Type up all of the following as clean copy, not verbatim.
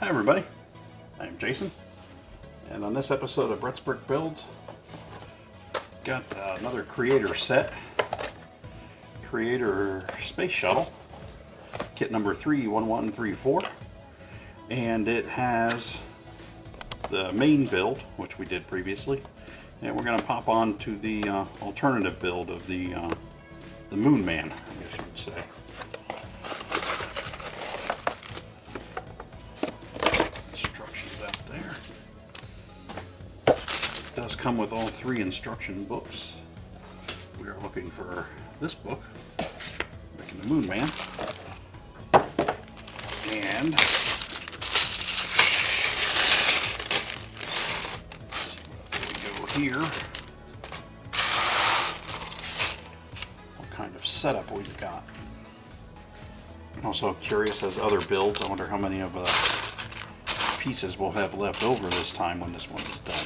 Hi everybody, I'm Jason, and on this episode of Brett's Brick Builds, got another Creator set, Creator Space Shuttle, kit number 31134, and it has the main build, which we did previously, and we're going to pop on to the alternative build of the Moon Man, I guess you would say. Does come with all 3 instruction books. We are looking for this book, making the Moon Man, and let's see what we go here. What kind of setup we've got. I'm also curious as other builds. I wonder how many of the pieces we'll have left over this time when this one is done.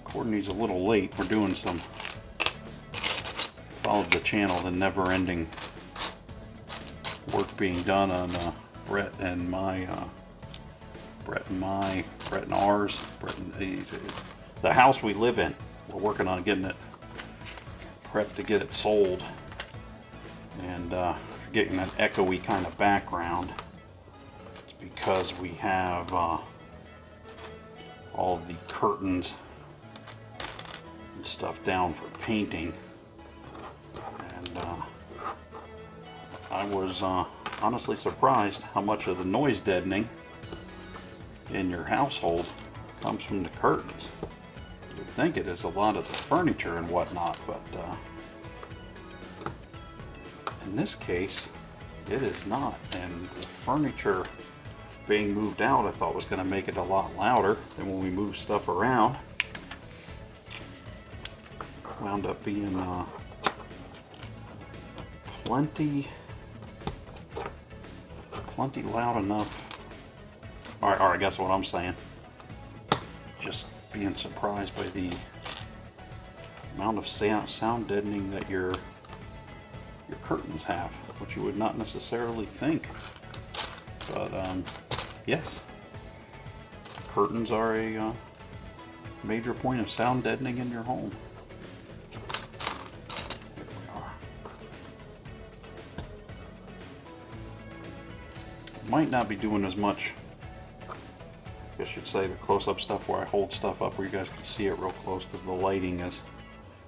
Recording these a little late. We're doing some followed the channel, the never-ending work being done on Brett and ours, the house we live in. We're working on getting it prepped to get it sold, and getting that echoey kind of background. It's because we have all of the curtains and stuff down for painting, and I was honestly surprised how much of the noise deadening in your household comes from the curtains. You'd think it is a lot of the furniture and whatnot, but in this case it is not, and the furniture being moved out I thought was going to make it a lot louder than when we move stuff around. Wound up being plenty loud enough. Alright, I guess what I'm saying. Just being surprised by the amount of sound deadening that your curtains have, which you would not necessarily think. But yes, curtains are a major point of sound deadening in your home. Here we are. Might not be doing as much, I guess you'd say, the close-up stuff where I hold stuff up where you guys can see it real close, because the lighting is.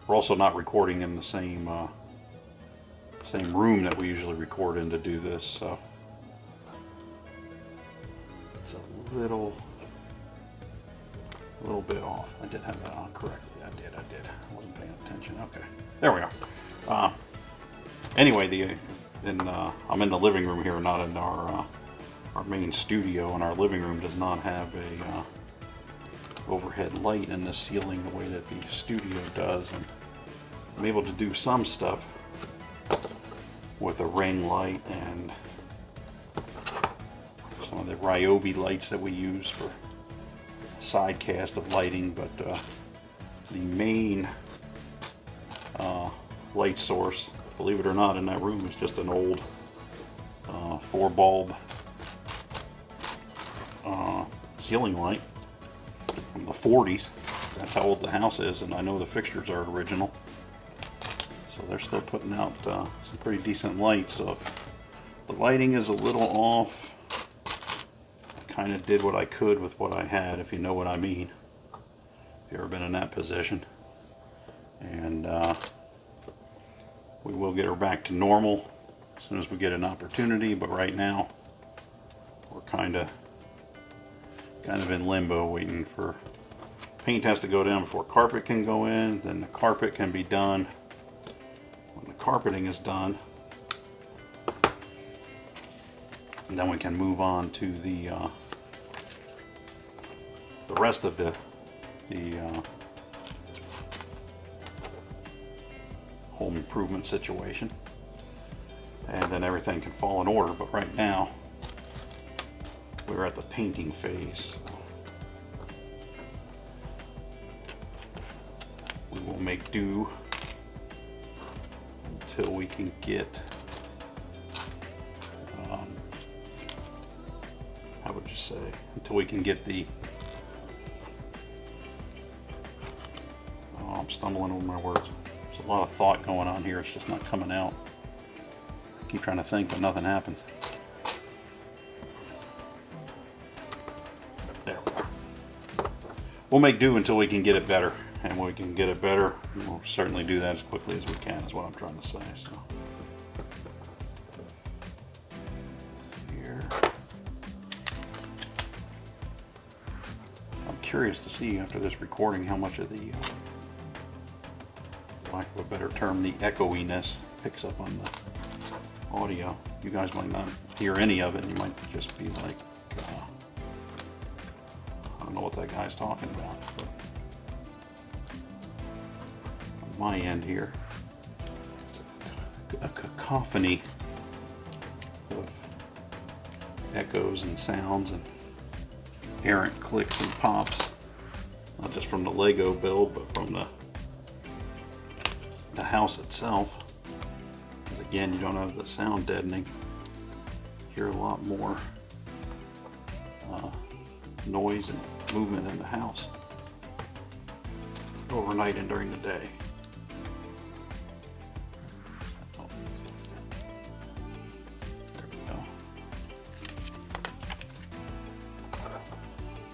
We're also not recording in the same room that we usually record in to do this, so. It's a little bit off. I did have that on correctly. I did. I wasn't paying attention. Okay, there we are. Anyway, I'm in the living room here, not in our main studio, and our living room does not have a overhead light in the ceiling the way that the studio does, and I'm able to do some stuff with a ring light and some of the Ryobi lights that we use for side cast of lighting, but the main light source, believe it or not, in that room is just an old 4-bulb ceiling light from the 40s. That's how old the house is, and I know the fixtures are original, so they're still putting out some pretty decent light. So if the lighting is a little off, kind of did what I could with what I had, if you know what I mean. If you've ever been in that position. And we will get her back to normal as soon as we get an opportunity, but right now we're kind of in limbo, waiting for paint has to go down before carpet can go in, then the carpet can be done. When the carpeting is done, and then we can move on to the rest of the home improvement situation, and then everything can fall in order. But right now we're at the painting phase. we will make do until we can get, how would you say, until we can get the, oh, I'm stumbling over my words. There's a lot of thought going on here, it's just not coming out. I keep trying to think, but nothing happens. There we are. We'll make do until we can get it better, and when we can get it better, we'll certainly do that as quickly as we can, is what I'm trying to say. So here, I'm curious to see after this recording how much of the, for lack of a better term, the echoiness picks up on the audio. You guys might not hear any of it. You might just be like, I don't know what that guy's talking about. But on my end here, it's a cacophony of echoes and sounds and errant clicks and pops, not just from the Lego build, but from the house itself. Because again, you don't have the sound deadening. You hear a lot more noise and movement in the house overnight and during the day. There we go.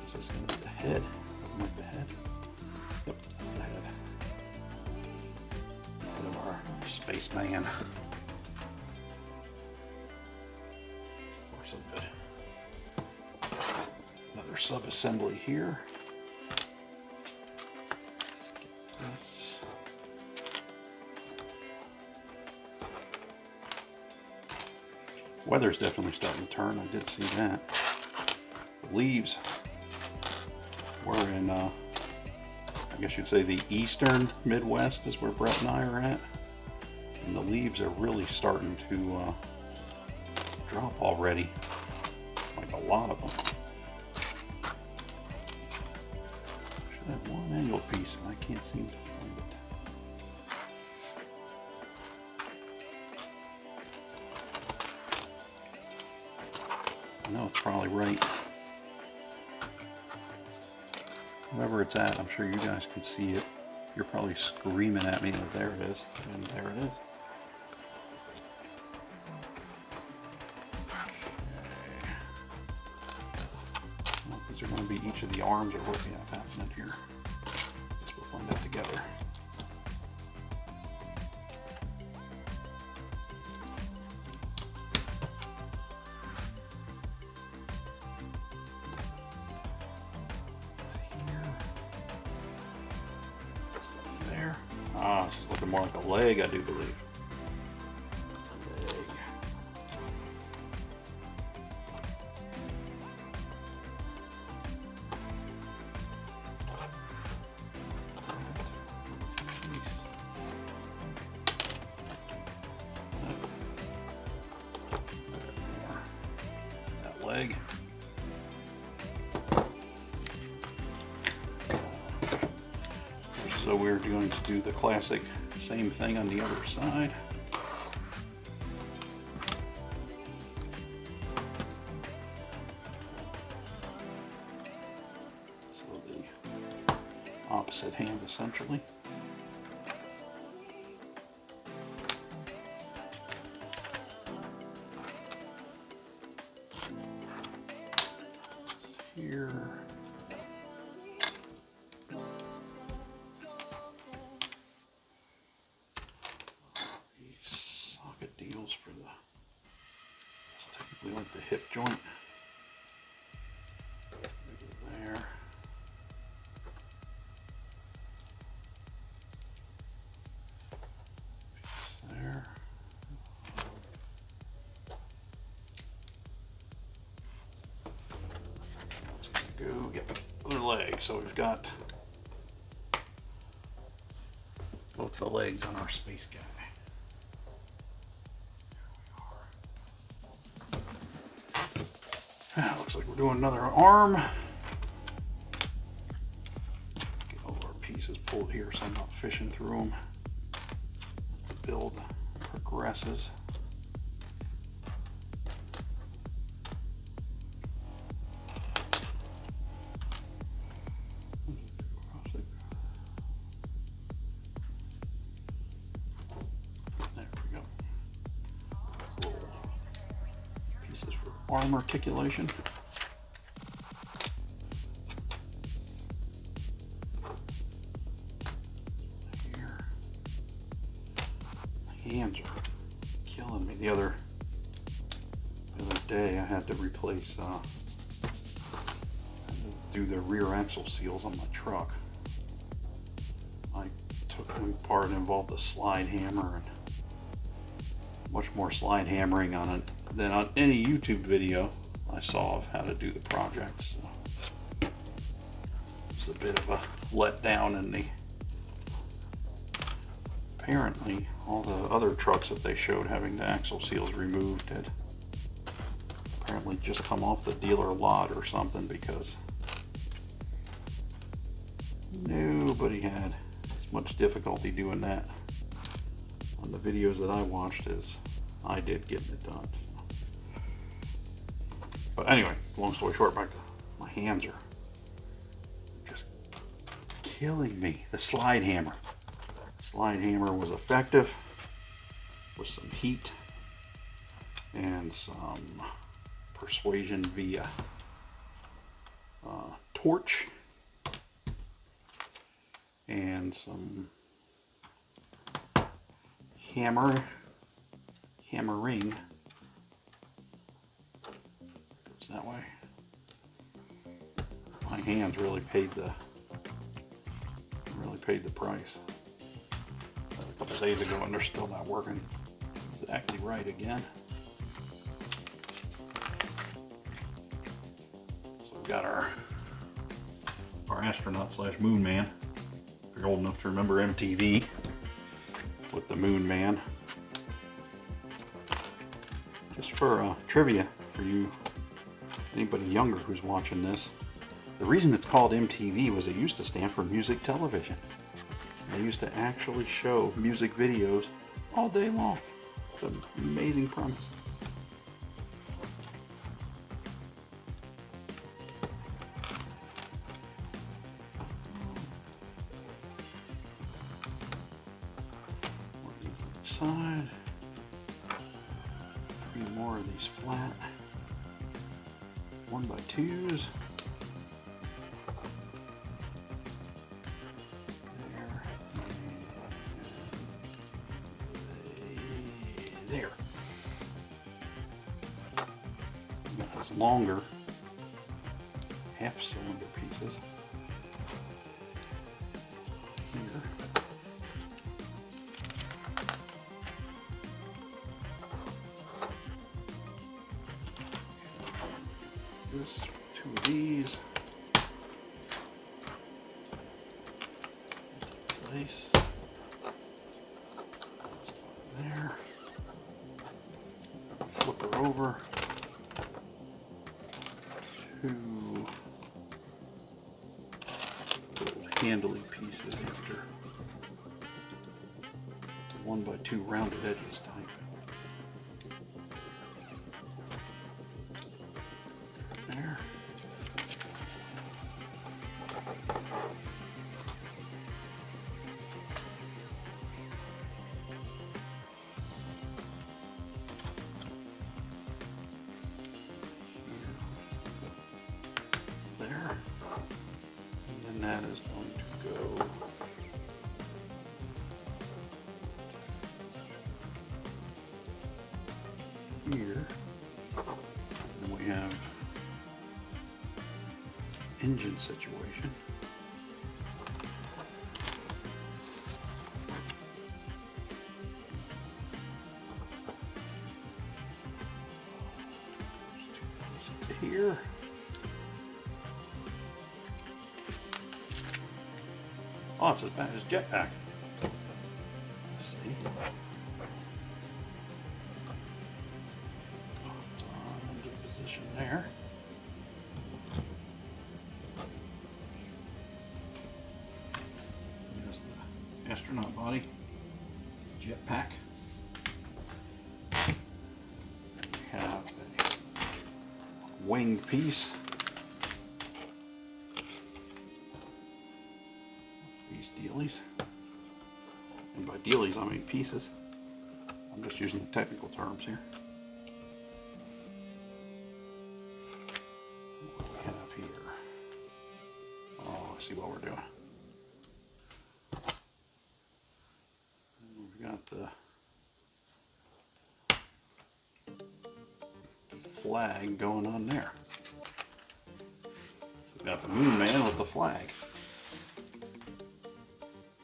Is this going to be the head? Looking like the head. Yep, that's the head. Head of our spaceman. So good. Another sub-assembly here. This. Weather's definitely starting to turn. I did see that. The leaves were in, I guess you'd say the eastern Midwest is where Brett and I are at. And the leaves are really starting to drop already. Like a lot of them. Should have one angle piece and I can't seem to find it. I know it's probably right. Wherever it's at, I'm sure you guys can see it. You're probably screaming at me that there it is, and there it is. These are going to be each of the arms or what we have happening here. Guess we'll find out together. There. Ah, this is looking more like a leg, I do believe. Leg. So we're going to do the classic same thing on the other side. So the opposite hand essentially. Here. These socket deals for the, it's technically like the hip joint. There. There. Go get the other leg. So we've got both the legs on our space guy. Looks like we're doing another arm. Get all our pieces pieces pulled here so I'm not fishing through them as the build progresses. There we go. Little pieces for arm articulation. Hands are killing me. The other day I had to replace do the rear axle seals on my truck. I took them apart and involved a slide hammer and much more slide hammering on it than on any YouTube video I saw of how to do the project. So it's a bit of a letdown in the apparently all the other trucks that they showed having the axle seals removed had apparently just come off the dealer lot or something, because nobody had as much difficulty doing that on the videos that I watched as I did getting it done. But anyway, long story short, back to my hands are just killing me. The slide hammer. Slide hammer was effective with some heat and some persuasion via torch and some hammering. It's that way. My hands really paid the price. A couple days ago, and they're still not working exactly right again. So we've got our astronaut slash Moon Man. If you're old enough to remember MTV with the Moon Man. Just for trivia for you, anybody younger who's watching this, the reason it's called MTV was it used to stand for music television. They used to actually show music videos all day long. It's an amazing premise. One of these on each side. 3 more of these flat 1x2s. There. We got those longer half-cylinder pieces here. This, 2 of these. Place. There. Flip her over. 2 little handly pieces after 1x2 rounded edges type. There. There. And then that is going to go here. And we have engine situation. Here. Oh, it's as bad as jetpack. Let's see. Into position there. astronaut body, jetpack. We have a winged piece. These dealies. And by dealies, I mean pieces. I'm just using the technical terms here. What do we have here? Oh, I see what we're doing. We've got the flag going on there. We've got the Moon Man with the flag.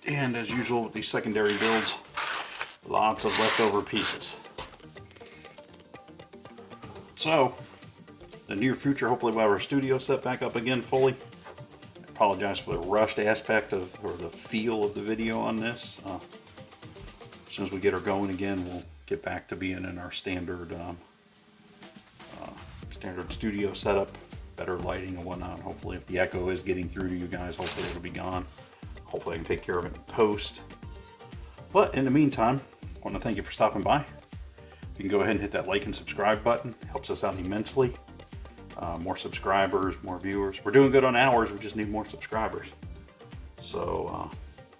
And as usual with these secondary builds, lots of leftover pieces. So, in the near future, hopefully we'll have our studio set back up again fully. I apologize for the rushed aspect of, or the feel of the video on this. As soon as we get her going again, we'll get back to being in our standard standard studio setup, better lighting and whatnot. Hopefully if the echo is getting through to you guys, hopefully it'll be gone. Hopefully I can take care of it in post. But in the meantime, I want to thank you for stopping by. You can go ahead and hit that like and subscribe button. It helps us out immensely. More subscribers, more viewers. We're doing good on hours, we just need more subscribers. So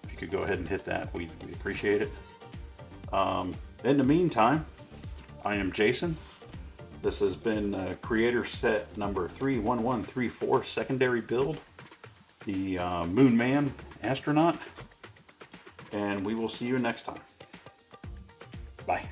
if you could go ahead and hit that, we'd appreciate it. In the meantime, I am Jason. This has been Creator Set number 31134 secondary build. The Moon Man Astronaut. And we will see you next time. Bye.